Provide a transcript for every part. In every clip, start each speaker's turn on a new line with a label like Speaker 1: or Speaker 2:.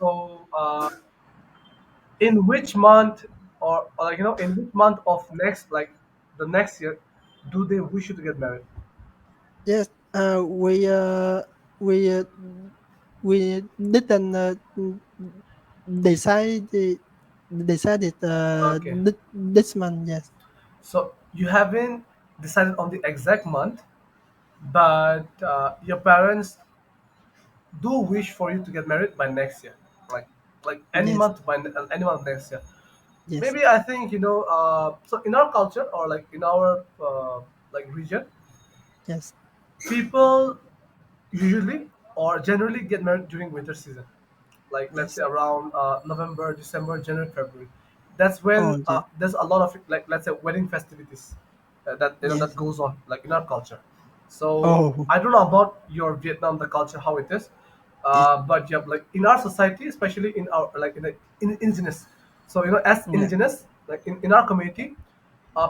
Speaker 1: So, in which month, or in which month of next, like the next year, do they wish you to get married?
Speaker 2: Yes, we we didn't decide decided
Speaker 1: Okay.
Speaker 2: this month. Yes,
Speaker 1: So you haven't decided on the exact month, but your parents do wish for you to get married by next year, like any
Speaker 2: yes,
Speaker 1: month by any month next year.
Speaker 2: yes,
Speaker 1: Maybe I think so in our culture, or like in our region,
Speaker 2: yes,
Speaker 1: people usually or generally get married during winter season, like let's say
Speaker 2: yes.
Speaker 1: around November, December, January, February. That's
Speaker 2: Oh,
Speaker 1: when
Speaker 2: yes,
Speaker 1: there's a lot of, like, let's say, wedding festivities that that
Speaker 2: yes.
Speaker 1: goes on, like in our culture. So
Speaker 2: Oh,
Speaker 1: I don't know about your Vietnam, the culture, how it is,
Speaker 2: yes,
Speaker 1: but yeah, like in our society, especially in our, like, in the indigenous. So as
Speaker 2: yes,
Speaker 1: indigenous, like in our community,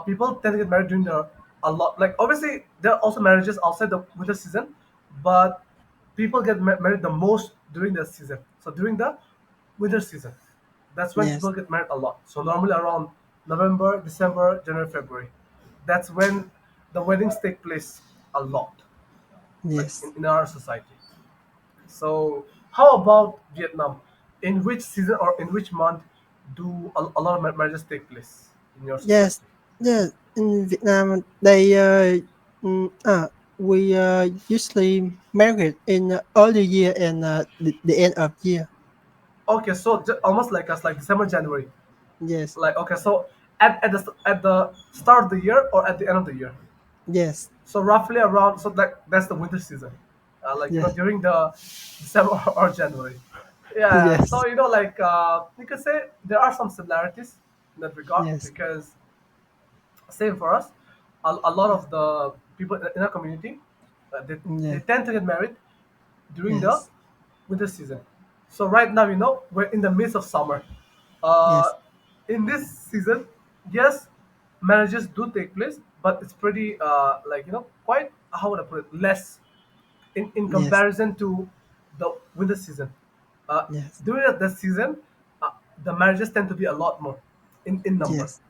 Speaker 1: people tend to get married during the a lot. Like, obviously, there are also marriages outside the winter season, but people get married the most during the season. So during the winter season, that's when
Speaker 2: yes,
Speaker 1: people get married a lot. So normally around November, December, January, February. That's when the weddings take place a lot, like
Speaker 2: yes,
Speaker 1: in our society. So how about Vietnam? In which season or in which month do a lot of marriages take place in your
Speaker 2: yes,
Speaker 1: society?
Speaker 2: yes. In Vietnam, we usually married in early year and the end of year.
Speaker 1: Okay, so almost like us, like December, January.
Speaker 2: Yes,
Speaker 1: Like, okay, so at the start of the year or at the end of the year.
Speaker 2: yes,
Speaker 1: So roughly around, so that's the winter season, like
Speaker 2: yes,
Speaker 1: during the December or January. Yeah,
Speaker 2: yes,
Speaker 1: so like you could say there are some similarities in that regard,
Speaker 2: yes,
Speaker 1: because same for us, a lot of the people in our community, they
Speaker 2: yes,
Speaker 1: tend to get married during the
Speaker 2: yes,
Speaker 1: winter season. So right now, we're in the midst of summer.
Speaker 2: yes,
Speaker 1: Uh, in this season, yes, marriages do take place, but it's pretty, like, quite, how would I put it, less in
Speaker 2: yes,
Speaker 1: comparison to the winter season. Uh,
Speaker 2: yes,
Speaker 1: during the season, uh, the marriages tend to be a lot more in number.
Speaker 2: yes,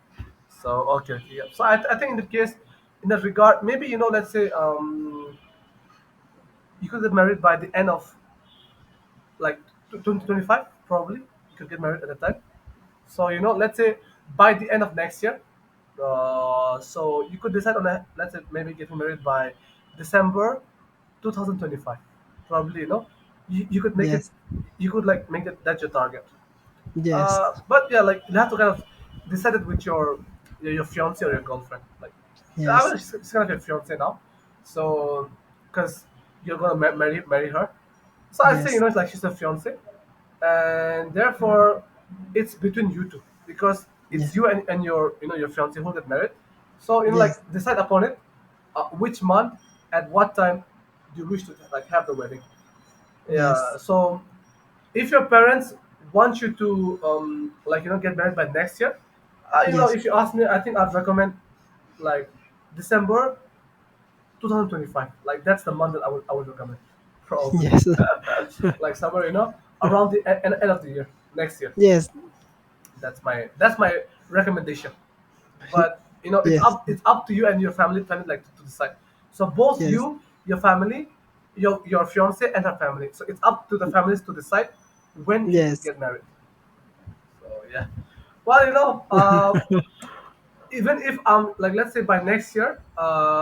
Speaker 1: So okay, okay, yeah. So I think in that case, in that regard, maybe, let's say, you could get married by the end of, like, 2025, probably. You could get married at that time. So let's say by the end of next year, so you could decide on a, let's say, maybe getting married by December 2025. Probably, you could make it,
Speaker 2: yes,
Speaker 1: you could, like, make it, that's your target.
Speaker 2: yes,
Speaker 1: But yeah, like, you have to kind of decide it with your fiance or your girlfriend. Like, I
Speaker 2: yes,
Speaker 1: mean, she's kind of your fiance now, so because you're gonna marry her. So I say,
Speaker 2: yes,
Speaker 1: it's like she's a fiance, and therefore it's between you two, because it's
Speaker 2: yes,
Speaker 1: you and your your fiance who get married. So
Speaker 2: yes,
Speaker 1: like, decide upon it, which month, at what time do you wish to, like, have the wedding. Yeah.
Speaker 2: yes,
Speaker 1: So if your parents want you to, like, get married by next year,
Speaker 2: yes,
Speaker 1: if you ask me, I think I'd recommend, like, December 2025. Like, that's the month that I would recommend, probably.
Speaker 2: yes,
Speaker 1: Like, somewhere, around the end of the year, next year.
Speaker 2: yes,
Speaker 1: That's my recommendation. But it's
Speaker 2: yes,
Speaker 1: up to you and your family, like, to decide. So both
Speaker 2: yes,
Speaker 1: you, your family, your fiance and her family. So it's up to the families to decide when should they
Speaker 2: yes,
Speaker 1: get married. So yeah. Well, even if, like, let's say by next year,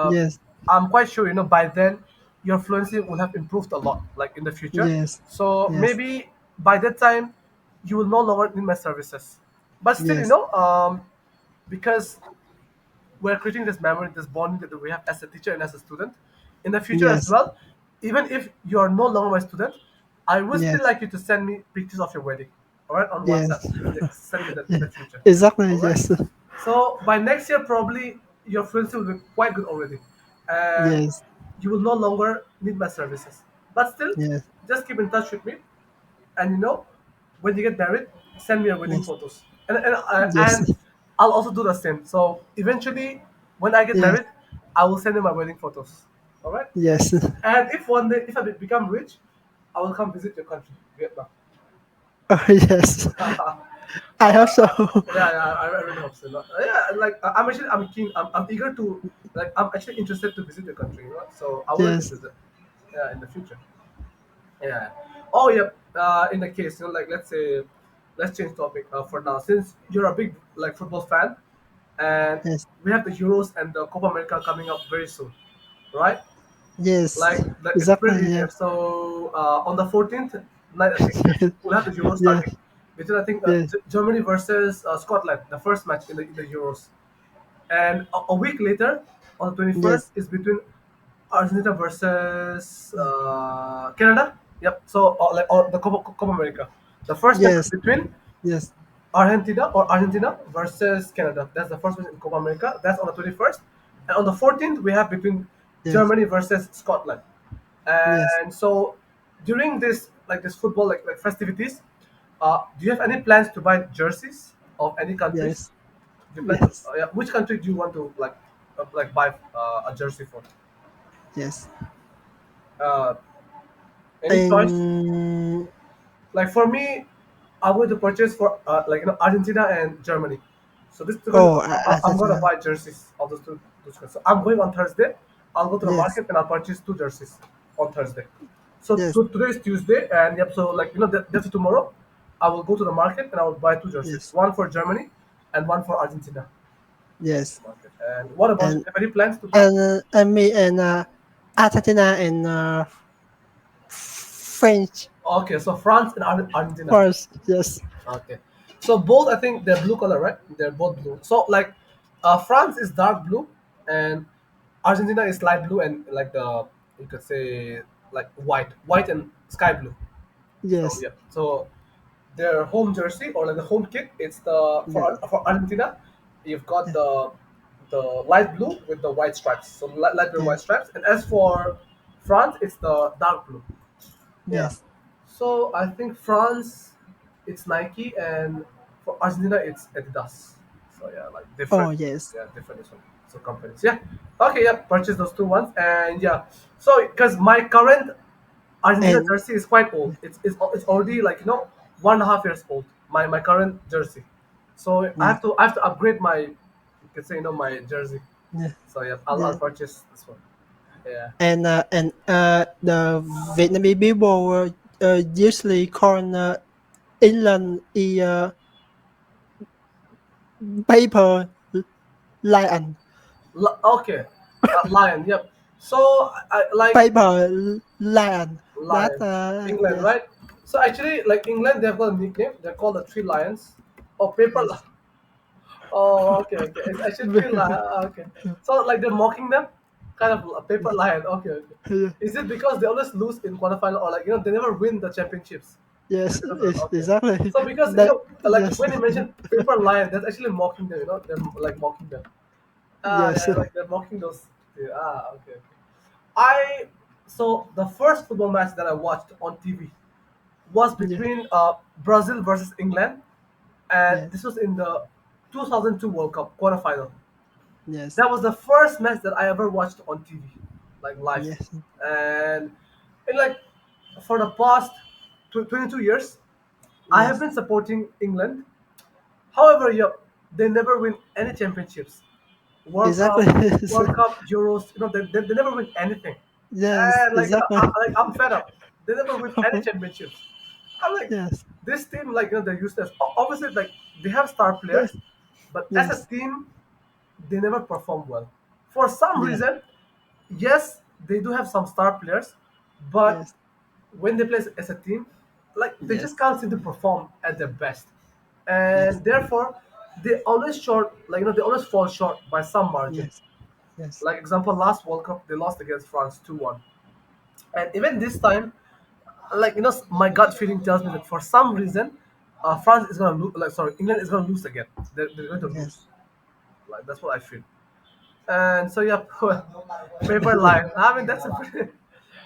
Speaker 2: yes,
Speaker 1: I'm quite sure, by then your fluency will have improved a lot, like, in the future.
Speaker 2: yes,
Speaker 1: So
Speaker 2: yes,
Speaker 1: maybe by that time you will no longer need my services. But still,
Speaker 2: yes,
Speaker 1: because we're creating this memory, this bonding that we have as a teacher and as a student in the future as
Speaker 2: yes,
Speaker 1: well. Even if you are no longer my student, I would still
Speaker 2: yes,
Speaker 1: like you to send me pictures of your wedding, all right, on WhatsApp.
Speaker 2: yes,
Speaker 1: Yeah, send me that in the future,
Speaker 2: exactly,
Speaker 1: all right.
Speaker 2: yes,
Speaker 1: So by next year, probably your fluency will be quite good already, and
Speaker 2: yes,
Speaker 1: you will no longer need my services. But still,
Speaker 2: yes,
Speaker 1: just keep in touch with me, and when you get married, send me your wedding
Speaker 2: yes,
Speaker 1: photos, and
Speaker 2: yes,
Speaker 1: I'll also do the same. So eventually, when I get
Speaker 2: yes,
Speaker 1: married, I will send you my wedding photos. All right.
Speaker 2: yes.
Speaker 1: And if one day, if I become rich, I will come visit your country, Vietnam.
Speaker 2: Oh yes, I hope so.
Speaker 1: Yeah, I really hope so. Yeah, like I'm actually I'm keen. I'm eager to like I'm actually interested to visit the country. So I would like to
Speaker 2: Yes,
Speaker 1: visit. Yeah, in the future. Yeah. Oh yeah. In the case, like let's say, let's change topic for now. Since you're a big like football fan, and
Speaker 2: yes,
Speaker 1: we have the Euros and the Copa America coming up very soon, right?
Speaker 2: yes,
Speaker 1: Like it's
Speaker 2: exactly.
Speaker 1: pretty
Speaker 2: Yeah,
Speaker 1: near. So on the 14th night, I think we'll have the Euros
Speaker 2: yes,
Speaker 1: starting between I think
Speaker 2: yes,
Speaker 1: Germany versus Scotland, the first match in the Euros, and a week later on the 21st
Speaker 2: yes,
Speaker 1: is between Argentina versus Canada. Yep. So like the Copa America, the first match is
Speaker 2: yes,
Speaker 1: between
Speaker 2: yes,
Speaker 1: Argentina versus Canada. That's the first match in Copa America. That's on the 21st, and on the 14th we have between
Speaker 2: yes,
Speaker 1: Germany versus Scotland.
Speaker 2: yes,
Speaker 1: And so during this like this football like festivities, do you have any plans to buy jerseys of any countries?
Speaker 2: yes,
Speaker 1: Do you plan to
Speaker 2: yes,
Speaker 1: yeah, which country do you want to like buy a jersey for?
Speaker 2: yes.
Speaker 1: Uh, any choice?
Speaker 2: And
Speaker 1: Like for me, I'm going to purchase for like Argentina and Germany. So this two countries,
Speaker 2: oh,
Speaker 1: I'm gonna
Speaker 2: Argentina.
Speaker 1: buy jerseys of those countries. So I'm going on Thursday. I'll go to the
Speaker 2: Yes,
Speaker 1: market and I'll purchase two jerseys on Thursday. So
Speaker 2: yes,
Speaker 1: today is Tuesday, and yep. So like that's tomorrow. I will go to the market and I will buy two jerseys,
Speaker 2: yes,
Speaker 1: one for Germany and one for Argentina.
Speaker 2: yes.
Speaker 1: Market. And what about you?
Speaker 2: And
Speaker 1: Have any plans to buy?
Speaker 2: and me and Argentina and French
Speaker 1: Okay, so France and Argentina.
Speaker 2: first. Yes,
Speaker 1: Okay. So both I think they're blue color, right? They're both blue. So like France is dark blue and Argentina is light blue and like the you could say like white and sky blue. So
Speaker 2: yes,
Speaker 1: yeah. So their home jersey or like the home kit, it's the
Speaker 2: yes,
Speaker 1: for Argentina, you've got
Speaker 2: yes,
Speaker 1: the light blue with the white stripes. So light blue white
Speaker 2: yes,
Speaker 1: stripes. And as for France, it's the dark blue. Yeah.
Speaker 2: yes.
Speaker 1: So I think France, it's Nike, and for Argentina, it's Adidas. So yeah, like
Speaker 2: Oh
Speaker 1: different,
Speaker 2: yes,
Speaker 1: yeah, different so companies. Yeah. Okay. Yeah. Purchase those two ones, and yeah. So because my current Argentina
Speaker 2: and
Speaker 1: jersey is quite old. It's already like 1.5 years old. My current jersey. So
Speaker 2: yes,
Speaker 1: I have to upgrade my you could say my jersey.
Speaker 2: yes,
Speaker 1: So yeah, I'll
Speaker 2: yes.
Speaker 1: purchase this one. Yeah.
Speaker 2: And the Vietnamese people usually call England a paper lion,
Speaker 1: Okay. Lion. Yep. So I like
Speaker 2: paper lion. That
Speaker 1: Lion. England,
Speaker 2: yes,
Speaker 1: right? So actually, like England, they've got a nickname. They're called the Three Lions. Oh, paper.
Speaker 2: yes.
Speaker 1: Oh, okay, okay. It's actually three lions. Okay. So like they're mocking them, kind of a paper lion. Okay, okay. Is it because they always lose in quarterfinal or like they never win the championships?
Speaker 2: Yes,
Speaker 1: Because of okay.
Speaker 2: exactly.
Speaker 1: So because
Speaker 2: That
Speaker 1: like
Speaker 2: yes,
Speaker 1: when you mention paper lion, that's actually mocking them. They're like mocking them.
Speaker 2: yes,
Speaker 1: Yeah, like they're mocking those. Yeah, okay, okay. I so the first football match that I watched on TV was
Speaker 2: yes,
Speaker 1: between Brazil versus England, and
Speaker 2: yes,
Speaker 1: this was in the 2002 World Cup quarterfinal.
Speaker 2: yes,
Speaker 1: That was the first match that I ever watched on TV, like live,
Speaker 2: yes,
Speaker 1: and like for the past 22 years, I have
Speaker 2: yes.
Speaker 1: been supporting England. However, yep, they never win any championships. World
Speaker 2: Exactly.
Speaker 1: Cup, World Cup, Euros. They never win anything.
Speaker 2: Yes,
Speaker 1: And like
Speaker 2: exactly.
Speaker 1: I'm fed up. They never win any championships. I'm like
Speaker 2: Yes,
Speaker 1: this team, like they're useless. Obviously, like they have star
Speaker 2: yes,
Speaker 1: players, but as a
Speaker 2: yes,
Speaker 1: team, they never perform well. For some
Speaker 2: yes,
Speaker 1: reason, yes, they do have some star players, but
Speaker 2: yes,
Speaker 1: when they play as a team, like they
Speaker 2: yes,
Speaker 1: just can't seem to perform at their best,
Speaker 2: yes,
Speaker 1: and therefore they always short. Like they always fall short by some margin.
Speaker 2: yes, yes,
Speaker 1: Like example, last World Cup they lost against France 2-1, and even this time, like my gut feeling tells me that for some reason, France is gonna lose. Like sorry, England is gonna lose again. They're going to
Speaker 2: yes,
Speaker 1: lose. Like that's what I feel. And so yeah, paper line. I mean that's a pretty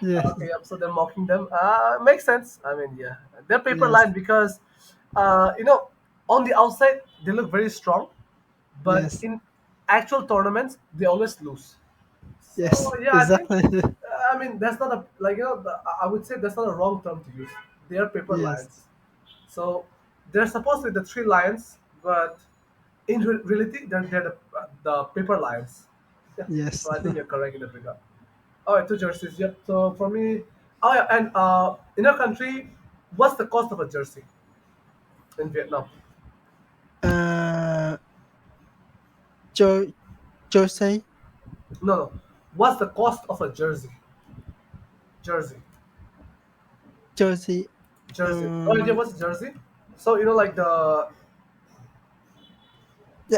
Speaker 2: yes,
Speaker 1: okay. Yep. So they're mocking them. Makes sense. I mean yeah, they're paper
Speaker 2: yes,
Speaker 1: line because on the outside they look very strong, but
Speaker 2: yes,
Speaker 1: in actual tournaments they always lose.
Speaker 2: yes,
Speaker 1: So yeah, I think
Speaker 2: exactly.
Speaker 1: I mean that's not a like I would say that's not a wrong term to use. They are paper
Speaker 2: Yes,
Speaker 1: lions. So they're supposed to be the three lions, but in reality, they're the paper lions. Yeah.
Speaker 2: yes.
Speaker 1: So I think you're correct in that regard. All right, two jerseys. Yep. So for me, oh yeah, and in our country, what's the cost of a jersey in Vietnam?
Speaker 2: uh, jo- Jose,
Speaker 1: No, no. What's the cost of a jersey? Jersey.
Speaker 2: Jersey.
Speaker 1: Jersey. Oh yeah,
Speaker 2: Um,
Speaker 1: what's a jersey? So like the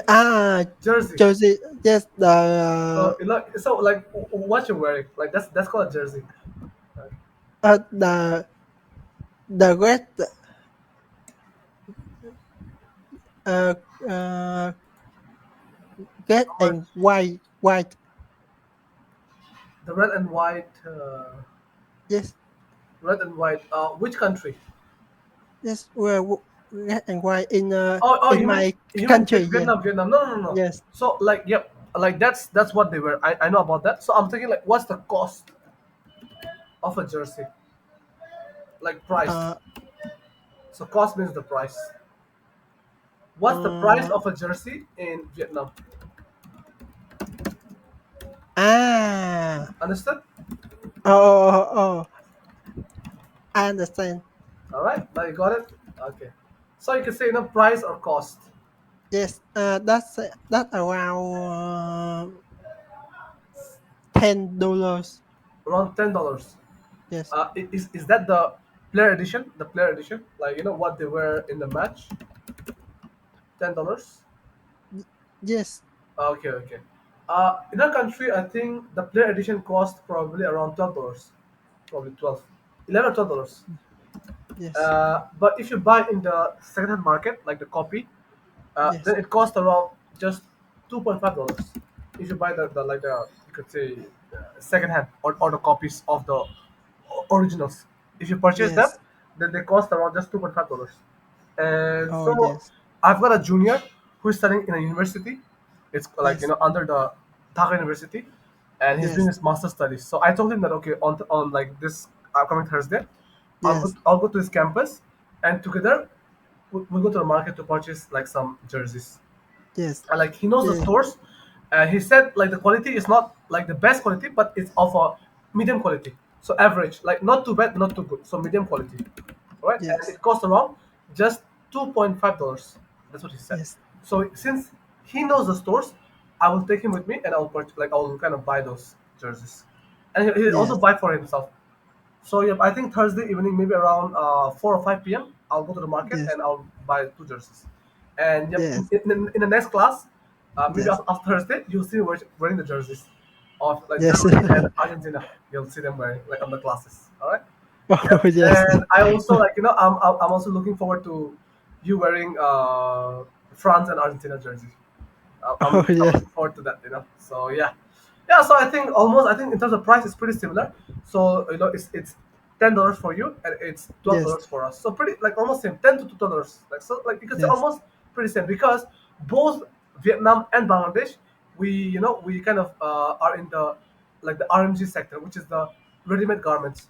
Speaker 2: ah,
Speaker 1: jersey.
Speaker 2: Jersey. Yes,
Speaker 1: So what you're wearing, like that's called a jersey. Right.
Speaker 2: uh, the the red, uh, uh, red
Speaker 1: All right.
Speaker 2: and white.
Speaker 1: The red and white.
Speaker 2: Yes,
Speaker 1: Red and white. Which country?
Speaker 2: yes. Well, red and white
Speaker 1: Oh,
Speaker 2: in
Speaker 1: you mean
Speaker 2: my country. Yes,
Speaker 1: Vietnam? Vietnam? No, no, no, no.
Speaker 2: yes.
Speaker 1: So like, yep, like that's what they were. I know about that. So I'm thinking like, what's the cost of a jersey? Like price.
Speaker 2: Uh,
Speaker 1: So cost means the price. What's the price
Speaker 2: uh,
Speaker 1: of a jersey in Vietnam?
Speaker 2: ah.
Speaker 1: Understood?
Speaker 2: Oh. I understand.
Speaker 1: All right, now you got it. Okay. So you can say price or cost.
Speaker 2: Yes. That's around $10.
Speaker 1: Around $10.
Speaker 2: Yes.
Speaker 1: Is that the player edition? The player edition, like what they wear in the match. $10.
Speaker 2: Yes.
Speaker 1: Okay, okay. In our country, I think the player edition cost probably around $12. Probably 12, 11 or $12.
Speaker 2: Yes.
Speaker 1: But if you buy in the second-hand market, like the copy,
Speaker 2: Yes.
Speaker 1: then it costs around just $2.5. If you buy the like the you could say second-hand or the copies of the originals. If you purchase them,
Speaker 2: Yes.
Speaker 1: then they cost around just $2.5. And
Speaker 2: Oh
Speaker 1: so
Speaker 2: yes.
Speaker 1: I've got a junior who is studying in a university. It's like
Speaker 2: Yes.
Speaker 1: under the Dhaka University, and he's doing
Speaker 2: Yes.
Speaker 1: his master studies. So I told him that okay, on like this upcoming Thursday,
Speaker 2: Yes.
Speaker 1: I'll go to his campus, and together we'll go to the market to purchase like some jerseys.
Speaker 2: Yes.
Speaker 1: And like he knows the
Speaker 2: Yes.
Speaker 1: stores, and he said like the quality is not like the best quality, but it's of a medium quality, so average, like not too bad, not too good, so medium quality. All right, and
Speaker 2: Yes.
Speaker 1: it costs around just $2.5. That's what he said.
Speaker 2: Yes.
Speaker 1: So since he knows the stores, I will take him with me, and I'll purchase, like I'll kind of buy those jerseys, and he'll also
Speaker 2: Yes.
Speaker 1: buy for himself. So yeah, I think Thursday evening, maybe around 4 or 5 p.m., I'll go to the market
Speaker 2: Yes.
Speaker 1: and I'll buy two jerseys. And yep,
Speaker 2: Yes.
Speaker 1: in the next class, maybe
Speaker 2: Yes.
Speaker 1: after Thursday, you'll see me wearing the jerseys of like
Speaker 2: Yes.
Speaker 1: Germany and Argentina. You'll see them wearing like on the classes. All right.
Speaker 2: Oh
Speaker 1: Yep.
Speaker 2: yes.
Speaker 1: And I also like I'm also looking forward to you wearing France and Argentina jerseys.
Speaker 2: Oh
Speaker 1: I'm
Speaker 2: yes.
Speaker 1: looking forward to that. So yeah, yeah. So I think in terms of price, it's pretty similar. So it's $10 for you and it's twelve
Speaker 2: Yes.
Speaker 1: dollars for us. So pretty like almost same, $10 to $12. Like so like you could say
Speaker 2: Yes.
Speaker 1: almost pretty same because both Vietnam and Bangladesh, we kind of are in the like the RMG sector, which is the ready-made garments.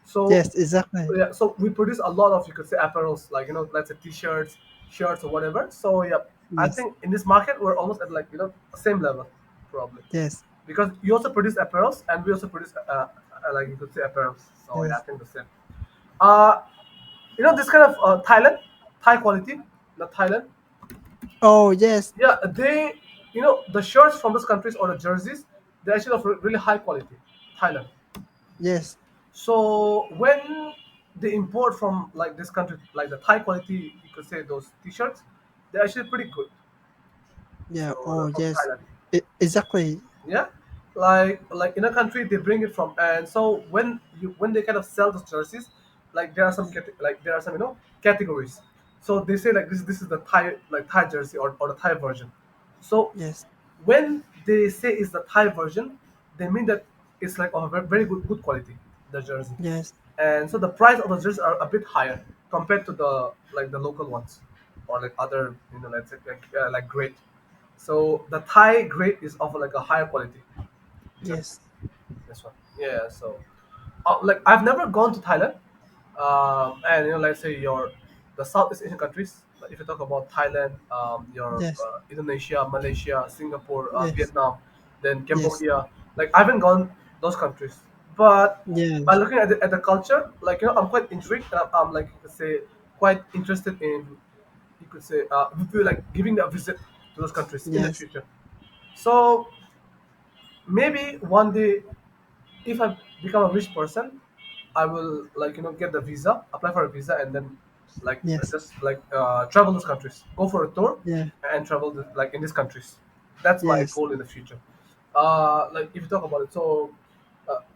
Speaker 1: So
Speaker 2: Yes. Exactly.
Speaker 1: yeah, so we produce a lot of, you could say, apparels, like let's say t-shirts, shirts, or whatever. So yeah, I
Speaker 2: Yes.
Speaker 1: think in this market we're almost at like same level, probably,
Speaker 2: Yes.
Speaker 1: because you also produce apparels and we also produce like you could say apparels. So yeah, I
Speaker 2: Yes.
Speaker 1: think the same. Uh, this kind of Thai quality, not Thailand.
Speaker 2: Oh yes.
Speaker 1: Yeah, the shirts from those countries or the jerseys, they're actually of really high quality. Thailand.
Speaker 2: Yes.
Speaker 1: So when they import from like this country, like the Thai quality, you could say those T-shirts, they're actually pretty good.
Speaker 2: Yeah.
Speaker 1: So
Speaker 2: Oh
Speaker 1: from
Speaker 2: yes.
Speaker 1: Thailand,
Speaker 2: Exactly.
Speaker 1: yeah, like in a country they bring it from, and so when they kind of sell those jerseys, like there are some categories. So they say like this is the Thai jersey or the Thai version. So
Speaker 2: Yes.
Speaker 1: when they say it's the Thai version, they mean that it's like of a very good quality, the jersey,
Speaker 2: Yes.
Speaker 1: and so the price of the jerseys are a bit higher compared to the local ones, or like other let's say like grade. So the Thai grade is of like a higher quality jersey.
Speaker 2: Yes.
Speaker 1: This one, yeah. So like I've never gone to Thailand, and let's say the Southeast Asian countries. Like if you talk about Thailand, your
Speaker 2: yes,
Speaker 1: Indonesia, Malaysia, Singapore,
Speaker 2: yes,
Speaker 1: Vietnam, then
Speaker 2: yes,
Speaker 1: Cambodia. Like I haven't gone those countries, but by
Speaker 2: yes,
Speaker 1: looking at the culture, like I'm quite intrigued, and I'm like you could say quite interested in you could say we feel like giving a visit to those countries in the
Speaker 2: yes,
Speaker 1: future. So maybe one day if I become a rich person, I will like get the visa, apply for a visa, and then like
Speaker 2: yes,
Speaker 1: just like travel those countries, go for a tour,
Speaker 2: yeah,
Speaker 1: and travel like in these countries. That's my
Speaker 2: yes,
Speaker 1: goal in the future. Like if you talk about it, so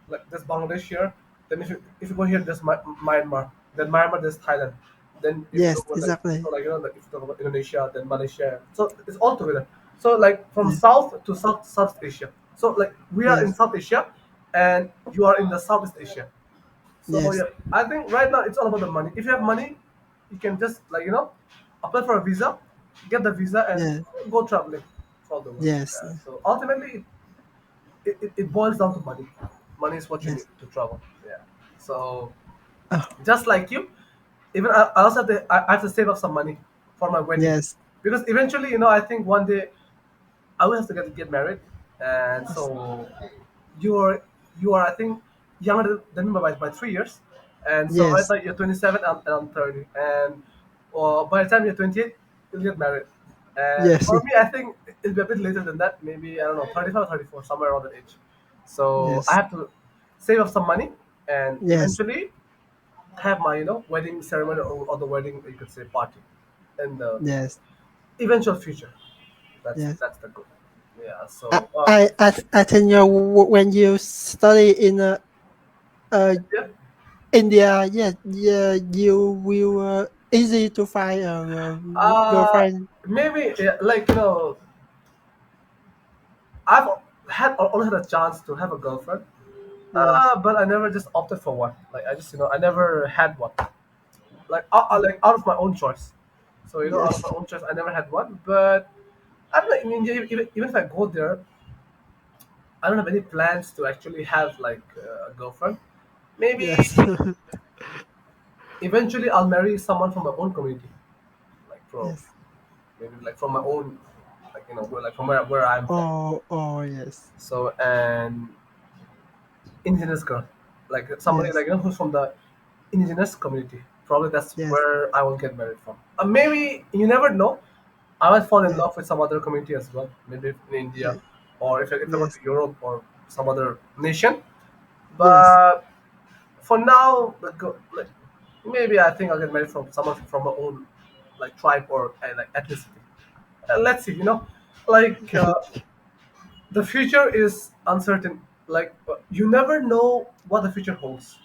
Speaker 1: like there's Bangladesh here. Then if you go here, there's Myanmar. Then Myanmar, there's Thailand. Then if you
Speaker 2: yes,
Speaker 1: talk about like
Speaker 2: exactly.
Speaker 1: so like like if you talk about Indonesia, then Malaysia. So it's all together. So like from
Speaker 2: Yes,
Speaker 1: south to South Asia. So like we are in
Speaker 2: yes,
Speaker 1: South Asia, and you are in the Southeast Asia. So
Speaker 2: yes,
Speaker 1: yeah, I think right now it's all about the money. If you have money, you can just like apply for a visa, get the visa, and
Speaker 2: yeah,
Speaker 1: go traveling all the world.
Speaker 2: yes,
Speaker 1: So ultimately, it boils down to money. Money is what you need
Speaker 2: yes.
Speaker 1: to travel. Yeah. So
Speaker 2: Oh,
Speaker 1: just like you, even I also I have to save up some money for my wedding,
Speaker 2: yes,
Speaker 1: because eventually, I think one day I will have to get married, and
Speaker 2: yes,
Speaker 1: so you're you are I think younger than me by 3 years, and so right
Speaker 2: yes,
Speaker 1: now you're 27 and I'm 30, and by the time you're 28, you'll get married. And
Speaker 2: yes,
Speaker 1: for me, I think it'll be a bit later than that, maybe I don't know, 35 or 34, somewhere around that age. So I
Speaker 2: yes,
Speaker 1: have to save up some money and
Speaker 2: yes,
Speaker 1: eventually have my wedding ceremony or the wedding you could say party in the
Speaker 2: yes,
Speaker 1: eventual future. That's
Speaker 2: yes.
Speaker 1: that's the goal. Yeah.
Speaker 2: I,
Speaker 1: So
Speaker 2: I think when you study in uh,
Speaker 1: yeah.
Speaker 2: India, yeah, yeah, you will easy to find a girlfriend.
Speaker 1: Maybe like I've always had a chance to have a girlfriend,
Speaker 2: Yes,
Speaker 1: but I never just opted for one. Like I just I never had one. Like out of my own choice. So out of
Speaker 2: yes,
Speaker 1: my own choice, I never had one. But I don't know. In India, even if I go there, I don't have any plans to actually have like a girlfriend. Maybe
Speaker 2: yes,
Speaker 1: eventually I'll marry someone from my own community, like from
Speaker 2: yes.
Speaker 1: maybe like from my own, like like from where I'm from.
Speaker 2: Oh, oh, yes,
Speaker 1: So and indigenous girl, like somebody
Speaker 2: yes,
Speaker 1: like who's from the indigenous community. Probably that's
Speaker 2: yes,
Speaker 1: where I will get married from. Maybe you never know. I might fall in
Speaker 2: yes,
Speaker 1: love with some other community as well. Maybe in India,
Speaker 2: yes,
Speaker 1: or if I go
Speaker 2: yes,
Speaker 1: to Europe or some other nation.
Speaker 2: yes,
Speaker 1: But for now, like maybe I think I'll get married from someone from my own like tribe or like ethnicity. Let's see. Like the future is uncertain. Like you never know what the future holds.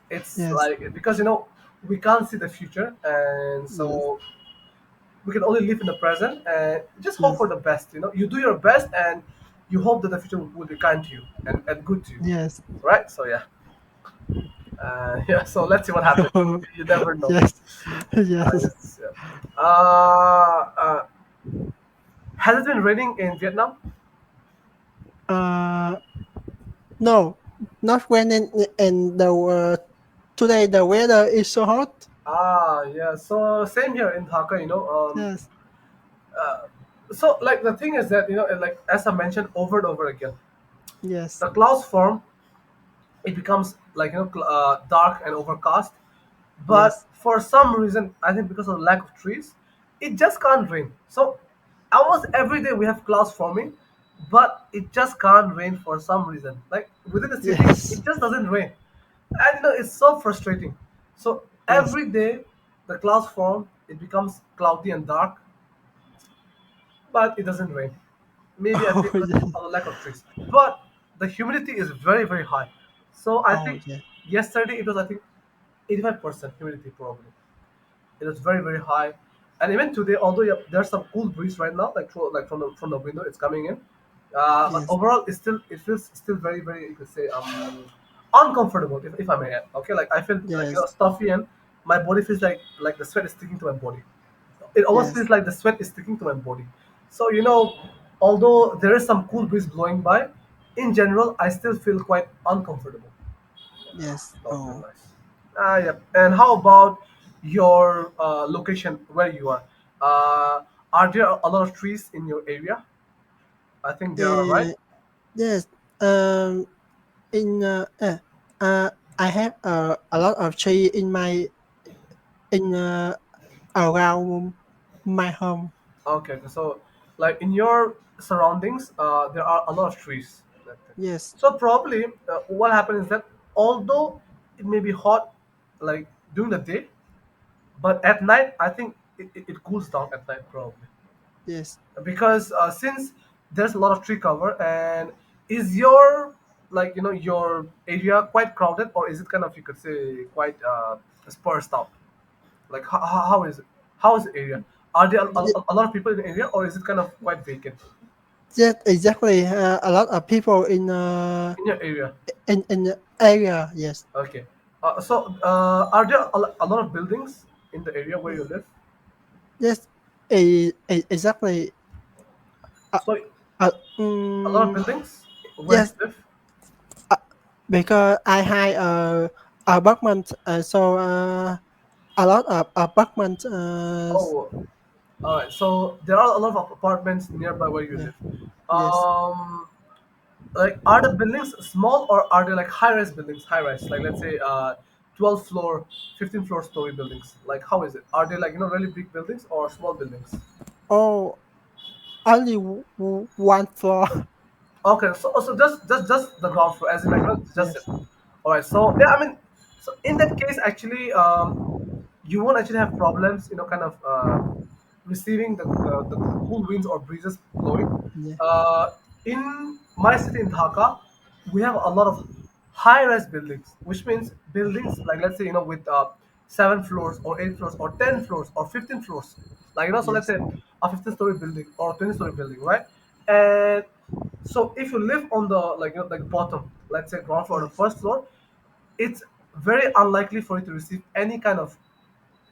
Speaker 1: It's
Speaker 2: yes,
Speaker 1: like because we can't see the future, and
Speaker 2: yes,
Speaker 1: so we can only live in the present and just hope
Speaker 2: yes,
Speaker 1: for the best. You do your best, and you hope that the future will be kind to you and good to you,
Speaker 2: yes.
Speaker 1: right? So yeah, yeah. So let's see what happens.
Speaker 2: Oh,
Speaker 1: You never know.
Speaker 2: yes, yes.
Speaker 1: Yes, yeah. Has it been raining in Vietnam?
Speaker 2: Uh, no, not when in the today the weather is so hot.
Speaker 1: Yeah. So same here in Dhaka.
Speaker 2: Yes,
Speaker 1: So like the thing is that like as I mentioned over and over again,
Speaker 2: yes,
Speaker 1: the clouds form. It becomes like dark and overcast. But
Speaker 2: yes,
Speaker 1: for some reason, I think because of the lack of trees, it just can't rain. So almost every day we have clouds forming, but it just can't rain for some reason. Like within the city,
Speaker 2: yes,
Speaker 1: it just doesn't rain, and it's so frustrating. So
Speaker 2: yes.
Speaker 1: every day the clouds form, it becomes cloudy and dark, but it doesn't rain. Maybe I
Speaker 2: Oh,
Speaker 1: think because
Speaker 2: yes.
Speaker 1: of the lack of trees. But the humidity is very very high. So I
Speaker 2: Oh,
Speaker 1: think
Speaker 2: yeah.
Speaker 1: yesterday it was I think 85% humidity probably. It was very very high, and even today, although yeah, there's some cool breeze right now, like like from the window, it's coming in. But
Speaker 2: Yes,
Speaker 1: overall, it feels still very very you could say uncomfortable if I may add. Okay, like I feel like
Speaker 2: yes,
Speaker 1: stuffy and my body feels like the sweat is sticking to my body. It almost
Speaker 2: yes,
Speaker 1: feels like the sweat is sticking to my body. So although there is some cool breeze blowing by, in general, I still feel quite uncomfortable.
Speaker 2: yes.
Speaker 1: Not real
Speaker 2: Oh,
Speaker 1: nice. Yeah. And how about? your location where you uh, are there a lot of trees in your area? I think there are, right?
Speaker 2: Uh, yes. Um. In I have a lot of tree in my in around my home.
Speaker 1: Okay, so like in your surroundings, there are a lot of trees.
Speaker 2: Yes.
Speaker 1: So probably what happens is that although it may be hot, like during the day, but at night I think it cools down at night probably
Speaker 2: Yes.
Speaker 1: because since there's a lot of tree cover. And is your, like, your area quite crowded, or is it kind of, you could say, quite sparsed out? Like how is it? How is the area? Are there a lot of people in the area, or is it kind of quite vacant
Speaker 2: Yes, exactly. A lot of people
Speaker 1: in your area?
Speaker 2: in the area. Yes,
Speaker 1: Okay. So are there a lot of buildings in the area where you live?
Speaker 2: yes, exactly. Uh,
Speaker 1: So
Speaker 2: uh,
Speaker 1: a lot of
Speaker 2: mm,
Speaker 1: buildings where you
Speaker 2: yes,
Speaker 1: live.
Speaker 2: uh, because I had apartment, so a lot of apartment.
Speaker 1: Oh, all right. So there are a lot of apartments nearby where you
Speaker 2: Yeah,
Speaker 1: live.
Speaker 2: yes.
Speaker 1: Um, like, are the buildings small, or are they like high-rise buildings? High-rise, like, let's say 12 floor, 15 floor story buildings. Like, how is it? Are they like, really big buildings or small buildings?
Speaker 2: Oh, only one floor.
Speaker 1: Okay, so just the ground floor, as in, like, just it.
Speaker 2: Yes,
Speaker 1: All right. So yeah, I mean, so in that case, actually, you won't actually have problems, kind of receiving the cool winds or breezes blowing.
Speaker 2: yeah,
Speaker 1: In my city in Dhaka, we have a lot of high-rise buildings, which means buildings like, let's say, with 7 floors or 8 floors or 10 floors or 15 floors. Like, so let's
Speaker 2: yes,
Speaker 1: say a 15-story building or a 20-story building, right? And so if you live on the, like, like bottom, let's say ground floor or the
Speaker 2: yes,
Speaker 1: first floor, it's very unlikely for you to receive any kind of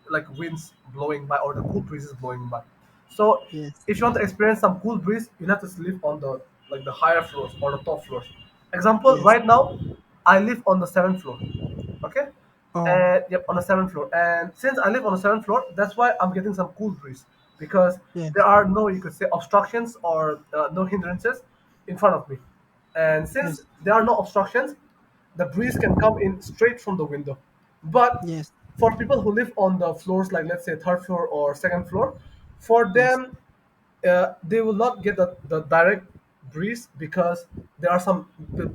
Speaker 1: like winds blowing by or the cool breezes blowing by. So
Speaker 2: yes,
Speaker 1: if you want to experience some cool breeze, you have to live on the, like, the higher floors or the top floors. Example,
Speaker 2: yes.
Speaker 1: right now, I live on the seventh floor. Okay,
Speaker 2: Oh,
Speaker 1: and yep, on the seventh floor. And since I live on the seventh floor, that's why I'm getting some cool breeze because there
Speaker 2: yes,
Speaker 1: are no, you could say, obstructions or no hindrances in front of me. And since
Speaker 2: yes,
Speaker 1: there are no obstructions, the breeze can come in straight from the window. But
Speaker 2: yes,
Speaker 1: for people who live on the floors, like, let's say, third floor or second floor, for
Speaker 2: yes,
Speaker 1: them, they will not get the direct breeze because there are some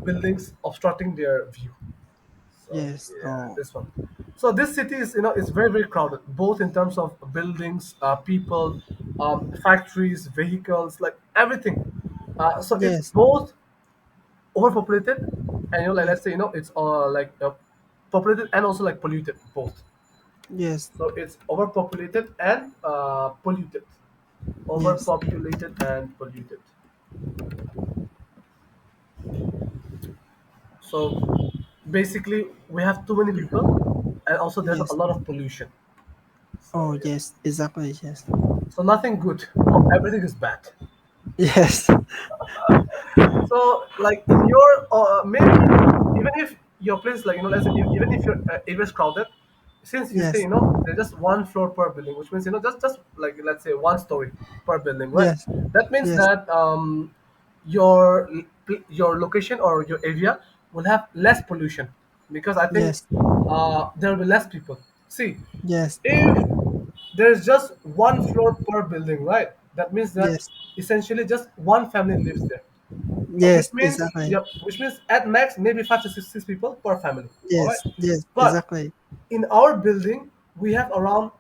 Speaker 1: buildings obstructing their view. So
Speaker 2: yes.
Speaker 1: yeah,
Speaker 2: Oh,
Speaker 1: this one. So this city is very, very crowded, both in terms of buildings, people, factories, vehicles, like everything. So it's
Speaker 2: yes,
Speaker 1: both overpopulated, and, like, let's
Speaker 2: yes,
Speaker 1: say, it's like populated and also like polluted both.
Speaker 2: yes,
Speaker 1: So it's overpopulated and polluted.
Speaker 2: yes,
Speaker 1: Overpopulated and polluted. So basically, we have too many people, and also there's a
Speaker 2: yes.
Speaker 1: lot of pollution. So
Speaker 2: Oh,
Speaker 1: yeah.
Speaker 2: yes, exactly. Yes,
Speaker 1: So nothing good. Everything is bad.
Speaker 2: yes,
Speaker 1: So, like, in your maybe, even if your place, like, let's say, even if your area is crowded, since you say,
Speaker 2: yes,
Speaker 1: there's just one floor per building, which means, just like, let's say, one story per building, right?
Speaker 2: yes,
Speaker 1: That means
Speaker 2: yes,
Speaker 1: that your your location or your area will have less pollution because I think
Speaker 2: yes,
Speaker 1: there will be less people. See,
Speaker 2: yes,
Speaker 1: if there's just one floor per building, right? That means that
Speaker 2: yes,
Speaker 1: essentially just one family lives there. Which
Speaker 2: yes,
Speaker 1: means,
Speaker 2: exactly.
Speaker 1: yep, which means at max maybe 5 to 6 people per family. All right,
Speaker 2: Yes, yes,
Speaker 1: but
Speaker 2: exactly.
Speaker 1: in our building we have around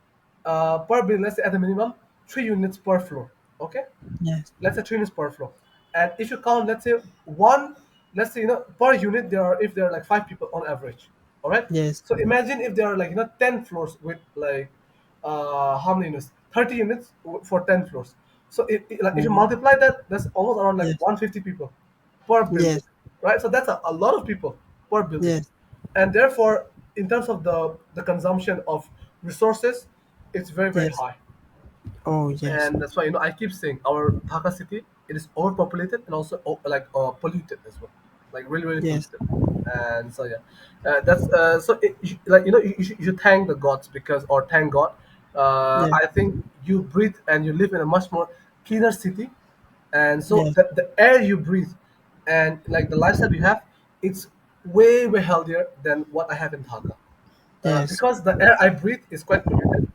Speaker 1: per building, let's say, at the minimum 3 units per floor. Okay,
Speaker 2: Yes,
Speaker 1: let's say 3 units per floor. And if you count, let's say, one, let's say, per unit there are, if there are like 5 people on average. All right,
Speaker 2: yes,
Speaker 1: so imagine if there are, like, 10 floors with, like, how many units, 30 units for 10 floors. So like, if you
Speaker 2: oh,
Speaker 1: multiply that, that's almost around like
Speaker 2: yes,
Speaker 1: 150 people per building,
Speaker 2: yes,
Speaker 1: right? So that's a lot of people per building.
Speaker 2: yes,
Speaker 1: And therefore, in terms of the consumption of resources, it's very, very
Speaker 2: yes.
Speaker 1: high.
Speaker 2: Oh, yes,
Speaker 1: And that's why, I keep saying our Dhaka city, it is overpopulated and also, like, polluted as well. like really really
Speaker 2: yes,
Speaker 1: sensitive. And so yeah, that's so like you should thank the gods because or thank God.
Speaker 2: yes,
Speaker 1: I think you breathe and you live in a much more cleaner city, and so
Speaker 2: yes,
Speaker 1: the air you breathe and like the lifestyle you have, it's way way healthier than what I have in Dhaka.
Speaker 2: yes,
Speaker 1: Because the air I breathe is quite polluted,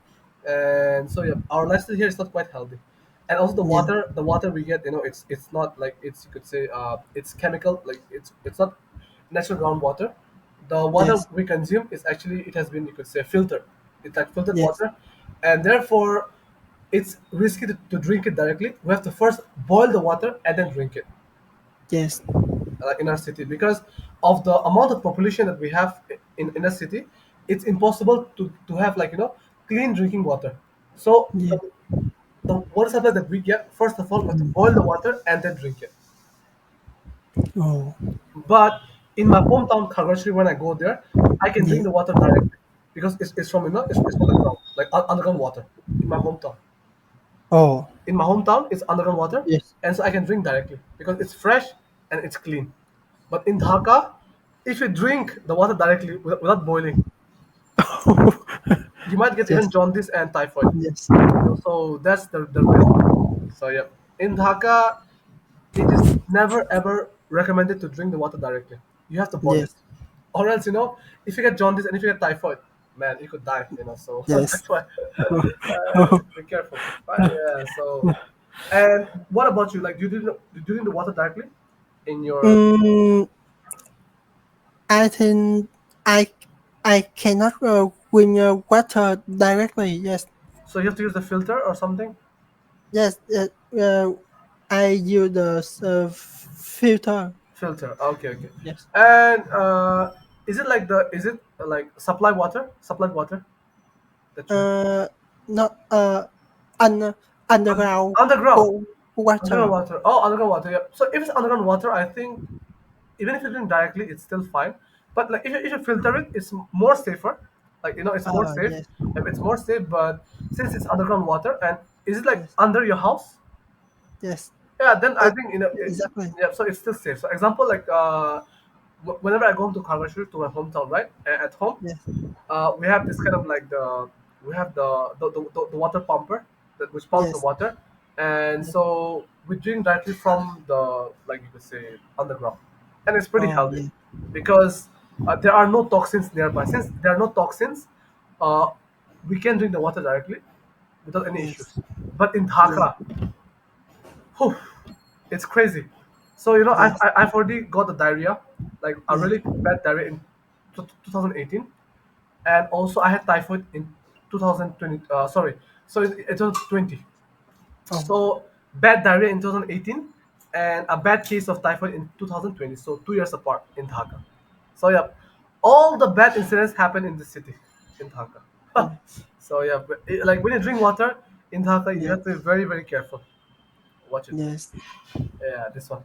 Speaker 1: and so yeah, our lifestyle here is not quite healthy. And also
Speaker 2: yes,
Speaker 1: the water we get, it's not like it's you could say it's chemical, like it's not natural groundwater. The water
Speaker 2: yes,
Speaker 1: we consume is actually it has been you could say filtered. It's like filtered
Speaker 2: yes,
Speaker 1: water, and therefore it's risky to drink it directly. We have to first boil the water and then drink it
Speaker 2: yes,
Speaker 1: in our city because of the amount of population that we have in a city. It's impossible to have like clean drinking water. So
Speaker 2: yes.
Speaker 1: the water supply that we get, first of all we have to
Speaker 2: Mm.
Speaker 1: boil the water and then drink it.
Speaker 2: Oh,
Speaker 1: But in my hometown Khargone, when I go there, I can drink
Speaker 2: yes.
Speaker 1: the water directly because it's from it's from the ground, like underground water in my hometown.
Speaker 2: Oh,
Speaker 1: In my hometown it's underground water,
Speaker 2: yes.
Speaker 1: and so I can drink directly because it's fresh and it's clean. But in Dhaka, if you drink the water directly without boiling, you might get
Speaker 2: Yes,
Speaker 1: even jaundice and typhoid.
Speaker 2: yes,
Speaker 1: So that's the risk. So yeah, in Dhaka, it is never ever recommended to drink the water directly. You have to boil it,
Speaker 2: yes,
Speaker 1: or else if you get jaundice and if you get typhoid, man, you could die. So
Speaker 2: yes.
Speaker 1: that's why
Speaker 2: Oh,
Speaker 1: be careful. But yeah, so and what about you? Like, do you drink the water directly in your?
Speaker 2: mm, I think I I cannot win water directly. Yes,
Speaker 1: So you have to use the filter or something.
Speaker 2: yes. I use the filter.
Speaker 1: Filter. Okay, okay.
Speaker 2: Yes.
Speaker 1: And is it like supplied water that you have?
Speaker 2: Not un, underground
Speaker 1: Underground. Underground
Speaker 2: water.
Speaker 1: water. Oh, underground water. Yeah. So if it's underground water, I think even if you drink directly, it's still fine. But like if you filter it, it's more safer. Like it's more safe.
Speaker 2: Yes,
Speaker 1: It's more safe. But since it's underground water, and is it like
Speaker 2: yes,
Speaker 1: under your house?
Speaker 2: yes.
Speaker 1: Yeah, then I
Speaker 2: Uh,
Speaker 1: think
Speaker 2: exactly.
Speaker 1: yeah, so it's still safe. So example like whenever I go home to Conversational to my hometown, right? At home,
Speaker 2: Yes,
Speaker 1: we have this kind of like we have the water pumper that which pumps the
Speaker 2: yes,
Speaker 1: water, and
Speaker 2: yes.
Speaker 1: so we drink directly from the like you could say underground, and it's pretty
Speaker 2: Oh,
Speaker 1: healthy
Speaker 2: yes,
Speaker 1: because there are no toxins nearby. Since there are no toxins, uh, we can drink the water directly without any
Speaker 2: yes,
Speaker 1: issues. But in
Speaker 2: yes,
Speaker 1: Dhaka, whew, it's crazy. So
Speaker 2: yes,
Speaker 1: I've already got the diarrhea, like a
Speaker 2: yes.
Speaker 1: really bad diarrhea in 2018, and also I had typhoid in 2020. Sorry, so it was 20.
Speaker 2: Oh,
Speaker 1: So bad diarrhea in 2018, and a bad case of typhoid in 2020. So 2 years apart in Dhaka. So yeah, all the bad incidents happen in the city, in Dhaka.
Speaker 2: oh,
Speaker 1: So yeah, but like when you drink water in Dhaka, you have to
Speaker 2: yes,
Speaker 1: be very very careful what you drink.
Speaker 2: yes,
Speaker 1: Yeah, this one.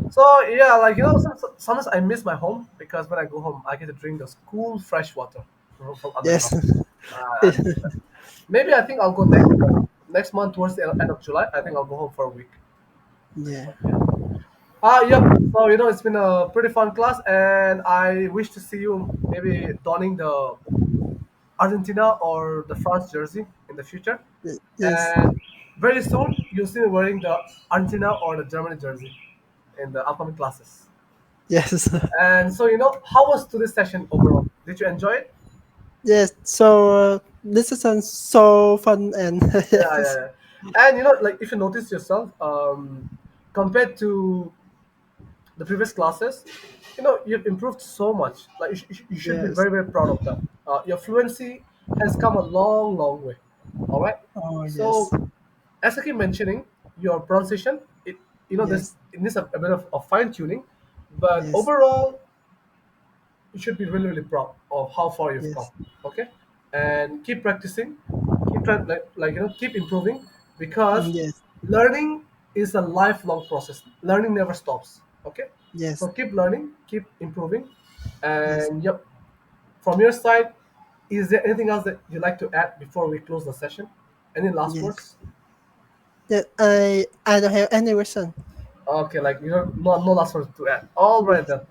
Speaker 1: So yeah, like sometimes I miss my home because when I go home, I get to drink the cool fresh water from
Speaker 2: yes.
Speaker 1: underground. I miss that. Maybe I think I'll go next month towards the end of July. I think I'll go home for a week.
Speaker 2: Yeah.
Speaker 1: Yeah. Yep. So it's been a pretty fun class, and I wish to see you maybe donning the Argentina or the France jersey in the future,
Speaker 2: Yes,
Speaker 1: and very soon you'll see me wearing the Argentina or the Germany jersey in the upcoming classes.
Speaker 2: yes,
Speaker 1: And so, how was today's session overall? Did you enjoy it?
Speaker 2: yes. So this is so fun and
Speaker 1: Yeah, yeah,
Speaker 2: yes,
Speaker 1: yeah. And like if you notice yourself, compared to the previous classes, you've improved so much. Like you should be
Speaker 2: yes.
Speaker 1: very, very proud of that. Your fluency has come a long, long way. All right.
Speaker 2: Oh, yes,
Speaker 1: So, as I keep mentioning, your pronunciation,
Speaker 2: yes,
Speaker 1: it needs a bit of fine tuning, but
Speaker 2: yes,
Speaker 1: overall, you should be really really proud of how far you've come.
Speaker 2: yes,
Speaker 1: Okay, and keep practicing, keep trying like keep improving because
Speaker 2: yes,
Speaker 1: learning is a lifelong process. Learning never stops. Okay, so
Speaker 2: yes,
Speaker 1: keep learning, keep improving,
Speaker 2: yes,
Speaker 1: and yep. From your side, is there anything else that you'd like to add before we close the session? Any last
Speaker 2: yes.
Speaker 1: words?
Speaker 2: That I don't have any reason.
Speaker 1: Okay, like you know, no last words to add. All right
Speaker 2: Yes,
Speaker 1: then.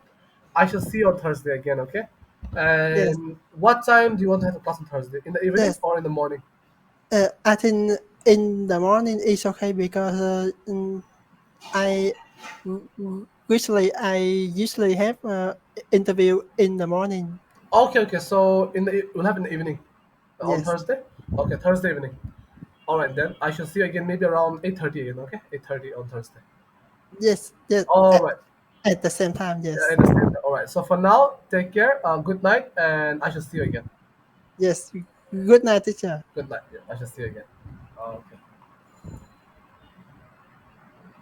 Speaker 1: I shall see you on Thursday again. Okay.
Speaker 2: yes,
Speaker 1: And what time do you want to have a class on Thursday? In the evening
Speaker 2: yes.
Speaker 1: or in the morning?
Speaker 2: I think in the morning is okay because I usually have interview in the morning.
Speaker 1: Okay, okay. So we'll have in the evening on
Speaker 2: Yes,
Speaker 1: Thursday. Okay, Thursday evening. All right then. I shall see you again maybe around 8:30 again. Okay, 8:30 on Thursday.
Speaker 2: yes, yes.
Speaker 1: All right.
Speaker 2: At the same time, yes,
Speaker 1: At the same time. All right. So for now, take care. Good night, and I shall see you again.
Speaker 2: yes. Good night, teacher.
Speaker 1: Good night. Yeah, I shall see you again. Okay.